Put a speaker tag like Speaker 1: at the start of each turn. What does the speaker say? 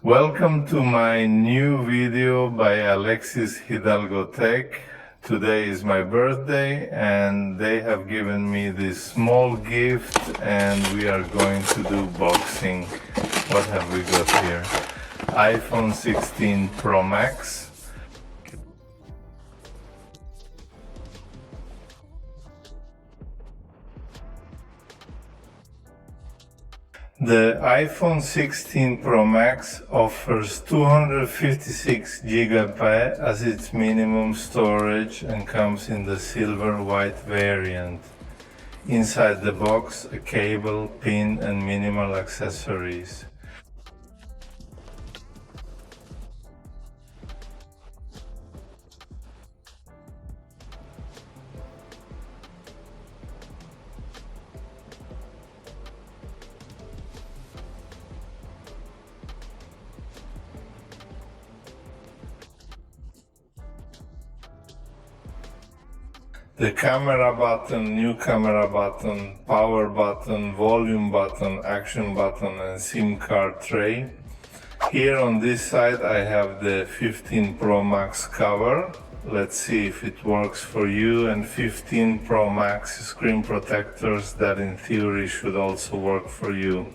Speaker 1: Welcome to my new video by Alexis Hidalgo Tech. Today is my birthday and they have given me this small gift and we are going to do boxing. What have we got here? iPhone 16 Pro Max. The iPhone 16 Pro Max offers 256 GB as its minimum storage and comes in the silver-white variant. Inside the box, a cable, pin and minimal accessories. The camera button, new camera button, power button, volume button, action button and SIM card tray. Here on this side I have the 15 Pro Max cover. Let's see if it works for you, and 15 Pro Max screen protectors that in theory should also work for you.